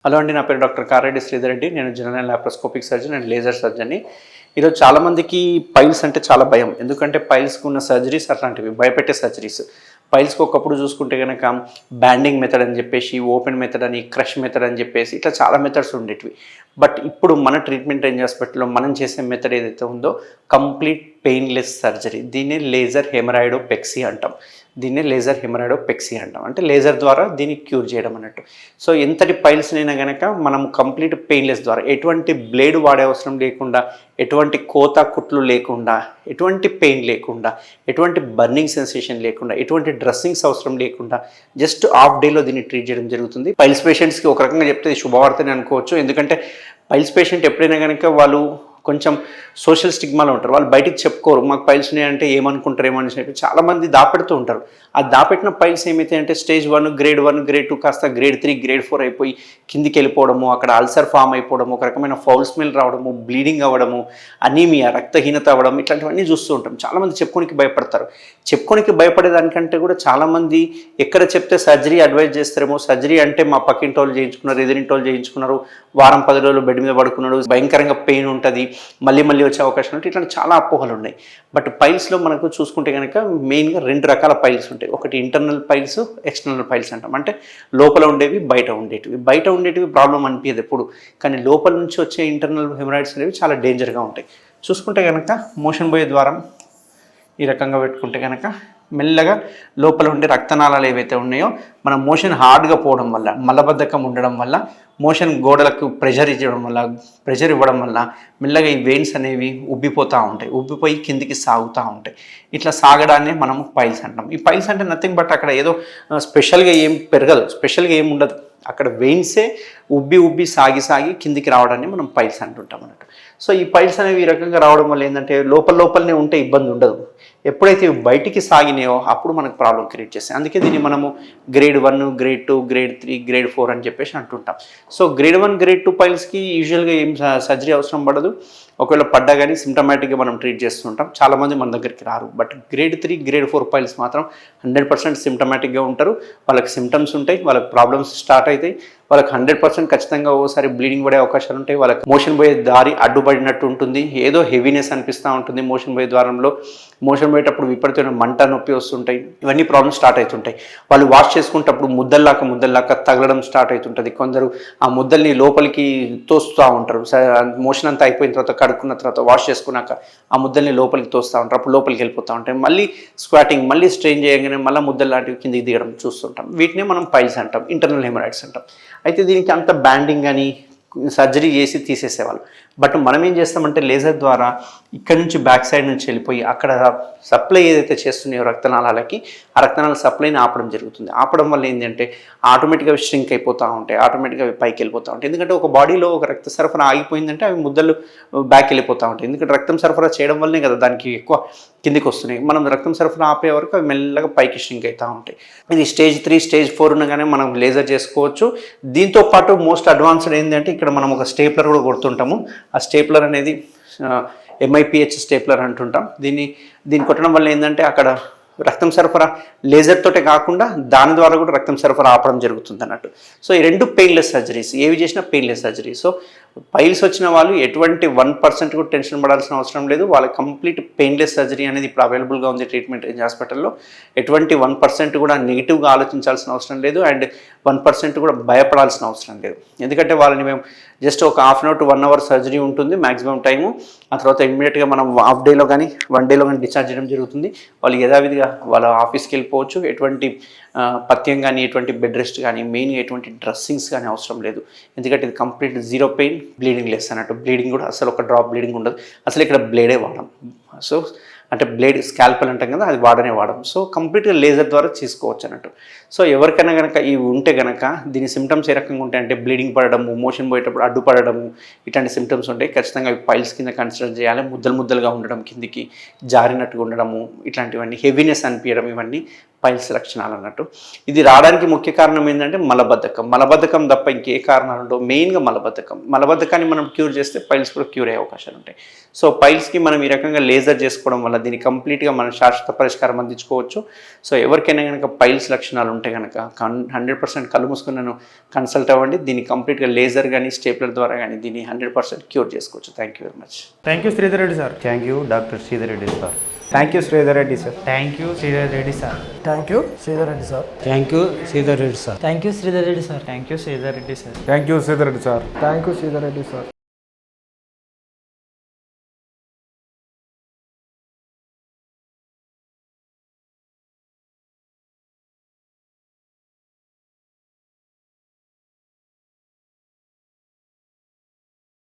Hello అండి, నా పేరు డాక్టర్ కారెడ్డి శ్రీధర్ రెడ్డి. నేను general laparoscopic surgeon and laser సర్జన్ని. ఈరోజు చాలామందికి పైల్స్ అంటే చాలా భయం. ఎందుకంటే పైల్స్కి ఉన్న సర్జరీస్ అట్లాంటివి భయపెట్టే సర్జరీస్. పైల్స్కి ఒకప్పుడు చూసుకుంటే కనుక బ్యాండింగ్ మెథడ్ అని చెప్పేసి, ఓపెన్ మెథడ్ అని, క్రష్ మెథడ్ అని చెప్పేసి ఇట్లా చాలా మెథడ్స్ ఉండేటివి. బట్ ఇప్పుడు మన ట్రీట్మెంట్ రేంజ్ హాస్పిటల్లో మనం చేసే మెథడ్ ఏదైతే ఉందో కంప్లీట్ పెయిన్లెస్ సర్జరీ. దీన్ని లేజర్ హెమరాయిడోపెక్సీ అంటాం. అంటే లేజర్ ద్వారా దీన్ని క్యూర్ చేయడం అన్నట్టు. సో ఎంతటి పైల్స్నైనా కనుక మనం కంప్లీట్ పెయిన్లెస్ ద్వారా, ఎటువంటి బ్లేడ్ వాడే అవసరం లేకుండా, ఎటువంటి కోత కుట్లు లేకుండా, ఎటువంటి పెయిన్ లేకుండా, ఎటువంటి బర్నింగ్ సెన్సేషన్ లేకుండా, ఎటువంటి డ్రెస్సింగ్స్ అవసరం లేకుండా జస్ట్ హాఫ్ డేలో దీన్ని ట్రీట్ చేయడం జరుగుతుంది. పైల్స్ పేషెంట్స్కి ఒక రకంగా చెప్తే శుభవార్తని అనుకోవచ్చు. ఎందుకంటే పైల్స్ పేషెంట్ ఎప్పుడైనా కనుక వాళ్ళు కొంచెం సోషల్ స్టిగ్మాలో ఉంటారు. వాళ్ళు బయటికి చెప్పుకోరు, మాకు పైల్స్ ఉన్నాయంటే ఏమనుకుంటారేమో అని చెప్పి చాలామంది దాపెడుతూ ఉంటారు. ఆ దాపెట్టిన పైల్స్ ఏమైతే అంటే స్టేజ్ 1, గ్రేడ్ 1, గ్రేడ్ 2 కాస్త గ్రేడ్ 3, గ్రేడ్ 4 అయిపోయి కిందికి వెళ్ళిపోవడము, అక్కడ అల్సర్ ఫామ్ అయిపోవడము, ఒక రకమైన ఫౌల్ స్మెల్ రావడము, బ్లీడింగ్ అవ్వడము, అనీమియా, రక్తహీనత అవ్వడం, ఇట్లాంటివన్నీ చూస్తూ ఉంటాం. చాలామంది చెప్పుకోనికి భయపడతారు. చెప్పుకోనికి భయపడేదానికంటే కూడా చాలామంది ఎక్కడ చెప్తే సర్జరీ అడ్వైజ్ చేస్తారేమో, సర్జరీ అంటే మా పక్కింటోళ్ళు చేయించుకున్నారు, ఎదురింటోళ్ళు చేయించుకున్నారు, వారం 10 రోజులు బెడ్ మీద పడుకున్నాడు, భయంకరంగా పెయిన్ ఉంటుంది, మళ్ళీ వచ్చే అవకాశం ఉంటుంది, ఇట్లాంటి చాలా అపోహలు ఉన్నాయి. బట్ పైల్స్లో మనకు చూసుకుంటే కనుక మెయిన్గా 2 రకాల పైల్స్ ఉంటాయి. ఒకటి ఇంటర్నల్ పైల్స్, ఎక్స్టర్నల్ పైల్స్ అంటాం. అంటే లోపల ఉండేవి, బయట ఉండేటివి ప్రాబ్లం అనిపించదు ఎప్పుడు. కానీ లోపల నుంచి వచ్చే ఇంటర్నల్ హెమరాయిడ్స్ అనేవి చాలా డేంజర్గా ఉంటాయి. చూసుకుంటే కనుక మోషన్ పోయే ద్వారం ఈ రకంగా పెట్టుకుంటే కనుక మెల్లగా లోపల ఉండే రక్తనాళాలు ఏవైతే ఉన్నాయో మన మోషన్ హార్డ్గా పోవడం వల్ల, మలబద్ధకం ఉండడం వల్ల, మోషన్ గోడలకు ప్రెషర్ ఇవ్వడం వల్ల మెల్లగా ఈ వెయిన్స్ అనేవి ఉబ్బిపోయి కిందికి సాగుతూ ఉంటాయి. ఇట్లా సాగడాన్ని మనం పైల్స్ అంటాం. ఈ పైల్స్ అంటే నథింగ్ బట్ అక్కడ ఏదో స్పెషల్గా ఏం పెరగదు, స్పెషల్గా ఏం ఉండదు. అక్కడ వెయిన్సే ఉబ్బి సాగి కిందికి రావడాన్ని మనం పైల్స్ అంటుంటాం అన్నట్టు. సో ఈ పైల్స్ అనేవి ఈ రకంగా రావడం వల్ల ఏంటంటే లోపలనే ఉంటే ఇబ్బంది ఉండదు. ఎప్పుడైతే బయటికి సాగినాయో అప్పుడు మనకు ప్రాబ్లం క్రియేట్ చేస్తాయి. అందుకే దీన్ని మనము గ్రేడ్ 1, గ్రేడ్ 2, గ్రేడ్ 3, గ్రేడ్ 4 అని చెప్పేసి అంటుంటాం. సో గ్రేడ్ 1, గ్రేడ్ 2 పైల్స్కి యూజువల్గా ఏం సర్జరీ అవసరం పడదు. ఒకవేళ పడ్డా కానీ సిమ్టమాటిక్గా మనం ట్రీట్ చేస్తుంటాం. చాలామంది మన దగ్గరికి రారు. బట్ గ్రేడ్ 3, గ్రేడ్ 4 పైల్స్ మాత్రం 100% సిమ్టమాటిక్గా ఉంటారు. వాళ్ళకి సిమ్టమ్స్ ఉంటాయి, వాళ్ళకి ప్రాబ్లమ్స్ స్టార్ట్ అవుతాయి, వాళ్ళకి 100% ఖచ్చితంగా ఓసారి బ్లీడింగ్ పడే అవకాశాలు ఉంటాయి. వాళ్ళకి మోషన్ పోయే దారి అడ్డుపడినట్టు ఉంటుంది, ఏదో హెవీనెస్ అనిపిస్తూ ఉంటుంది. మోషన్ పోయే ద్వారంలో మోషన్ పోయేటప్పుడు విపరీతమైన మంట, నొప్పి వస్తుంటాయి. ఇవన్నీ ప్రాబ్లమ్స్ స్టార్ట్ అవుతుంటాయి. వాళ్ళు వాష్ చేసుకునేటప్పుడు ముద్దల్లాగా తగలడం స్టార్ట్ అవుతుంటుంది. కొందరు ఆ ముద్దల్ని లోపలికి తోస్తూ ఉంటారు. మోషన్ అంతా అయిపోయిన తర్వాత, కడుక్కున్న తర్వాత, వాష్ చేసుకున్నాక ఆ ముద్దల్ని లోపలికి తోస్తూ ఉంటారు. అప్పుడు లోపలికి వెళ్ళిపోతూ ఉంటాయి. మళ్ళీ స్క్వాటింగ్, మళ్ళీ స్ట్రెయిన్ చేయగానే మళ్ళీ ముద్దలు లాంటివి కిందికి దిగడం చూస్తుంటాం. వీటిని మనం పైల్స్ అంటాం, ఇంటర్నల్ హెమరాయిడ్స్ అంటాం. అయితే దీనికి అంత బ్యాండింగ్ అని సర్జరీ చేసి తీసేసేవాళ్ళు. బట్ మనం ఏం చేస్తామంటే లేజర్ ద్వారా ఇక్కడ నుంచి బ్యాక్ సైడ్ నుంచి వెళ్ళిపోయి అక్కడ సప్లై ఏదైతే చేస్తున్నాయో రక్తనాళాలకి, ఆ రక్తనాళాల సప్లైని ఆపడం జరుగుతుంది. ఆపడం వల్ల ఏంటంటే ఆటోమేటిక్గా స్ట్రింక్ అయిపోతూ ఉంటాయి, ఆటోమేటిక్గా అవి పైకి వెళ్ళిపోతూ ఉంటాయి. ఎందుకంటే ఒక బాడీలో ఒక రక్త సరఫరా ఆగిపోయిందంటే అవి ముద్దలు బ్యాక్ వెళ్ళిపోతూ ఉంటాయి. ఎందుకంటే రక్తం సరఫరా చేయడం వల్లనే కదా దానికి ఎక్కువ కిందికి వస్తున్నాయి. మనం రక్తం సరఫరా ఆపే వరకు అవి మెల్లగా పైకి స్ట్రింక్ అవుతూ ఉంటాయి. ఇది స్టేజ్ 3, స్టేజ్ 4 ఉండగానే మనం లేజర్ చేసుకోవచ్చు. దీంతో పాటు మోస్ట్ అడ్వాన్స్డ్ ఏంటంటే ఇక్కడ మనం ఒక స్టేప్లర్ కూడా కొడుతుంటాము. ఆ స్టేప్లర్ అనేది MIPH స్టేప్లర్ అంటుంటాం. దీన్ని కొట్టడం వల్ల ఏంటంటే అక్కడ రక్తం సరఫరా లేజర్ తోటే కాకుండా దాని ద్వారా కూడా రక్తం సరఫరా ఆపడం జరుగుతుంది అన్నట్టు. సో ఈ 2 పెయిన్లెస్ సర్జరీస్, ఏవి చేసినా పెయిన్లెస్ సర్జరీ. సో పైల్స్ వచ్చిన వాళ్ళు ఎటువంటి 1% కూడా టెన్షన్ పడాల్సిన అవసరం లేదు. వాళ్ళకి కంప్లీట్ పెయిన్లెస్ సర్జరీ అనేది ఇప్పుడు అవైలబుల్గా ఉంది ట్రీట్మెంట్ రేంజ్ హాస్పిటల్లో. ఎటువంటి 1% కూడా నెగిటివ్గా ఆలోచించాల్సిన అవసరం లేదు, అండ్ 1% కూడా భయపడాల్సిన అవసరం లేదు. ఎందుకంటే వాళ్ళని మేము జస్ట్ ఒక half an hour to 1 hour surgery ఉంటుంది మ్యాక్సిమం టైము. ఆ తర్వాత ఇమ్మీడియట్గా మనం హాఫ్ డేలో కానీ 1 డేలో కానీ డిశ్చార్జ్ చేయడం జరుగుతుంది. వాళ్ళు యథావిధిగా వాళ్ళ ఆఫీస్కి వెళ్ళిపోవచ్చు. ఎటువంటి పథ్యం కానీ, ఎటువంటి బెడ్ రెస్ట్ కానీ, మెయిన్గా ఎటువంటి డ్రెస్సింగ్స్ కానీ అవసరం లేదు. ఎందుకంటే ఇది కంప్లీట్ 0 పెయిన్, బ్లీడింగ్ లెస్ అన్నట్టు. బ్లీడింగ్ కూడా అసలు ఒక డ్రాప్ బ్లీడింగ్ ఉండదు. అసలు ఇక్కడ బ్లేడే వాడడం. సో అంటే బ్లేడ్, స్కాల్పల్ అంటాం కదా, అది వాడడం. సో కంప్లీట్గా లేజర్ ద్వారా చేసుకోవచ్చు అన్నట్టు. సో ఎవరికైనా కనుక ఇవి ఉంటే కనుక దీని సిమ్టమ్స్ ఏ రకంగా ఉంటాయంటే బ్లీడింగ్ పడడము, మోషన్ పోయేటప్పుడు అడ్డుపడము, ఇట్లాంటి సిమ్టమ్స్ ఉంటాయి. ఖచ్చితంగా అవి పైల్స్ కింద కన్సిడర్ చేయాలి. ముద్దలుగా ఉండడం, కిందికి జారినట్టుగా ఉండడము, ఇట్లాంటివన్నీ హెవీనెస్ అనిపించడం, ఇవన్నీ పైల్స్ లక్షణాలు అన్నట్టు. ఇది రావడానికి ముఖ్య కారణం ఏంటంటే మలబద్ధకం తప్ప ఇంకే కారణాలు ఉండవు. మెయిన్గా మలబద్ధకాన్ని మనం క్యూర్ చేస్తే పైల్స్ కూడా క్యూర్ అయ్యే అవకాశాలు ఉంటాయి. సో పైల్స్కి మనం ఈ రకంగా లేజర్ చేసుకోవడం వల్ల దీన్ని కంప్లీట్గా మనం శాశ్వత పరిష్కారం అందించుకోవచ్చు. సో ఎవరికైనా కనుక పైల్స్ లక్షణాలు ఉంటే కనుక 100% కళ్ళు మూసుకుని నన్ను కన్సల్ట్ అవ్వండి. దీన్ని కంప్లీట్గా లేజర్ కానీ స్టేప్లర్ ద్వారా కానీ దీన్ని 100% క్యూర్ చేసుకోవచ్చు. Thank you very much. Thank you Sridhar Reddy sir. Thank you doctor Sridhar Reddy sir. Thank you Sridhar Reddy sir. Thank you Sridhar Reddy sir. Thank you Sridhar Reddy sir. Thank you Sridhar Reddy sir. Thank you Sridhar Reddy sir. Thank you Sridhar Reddy sir. Thank you Sridhar Reddy sir. Thank you Sridhar Reddy sir.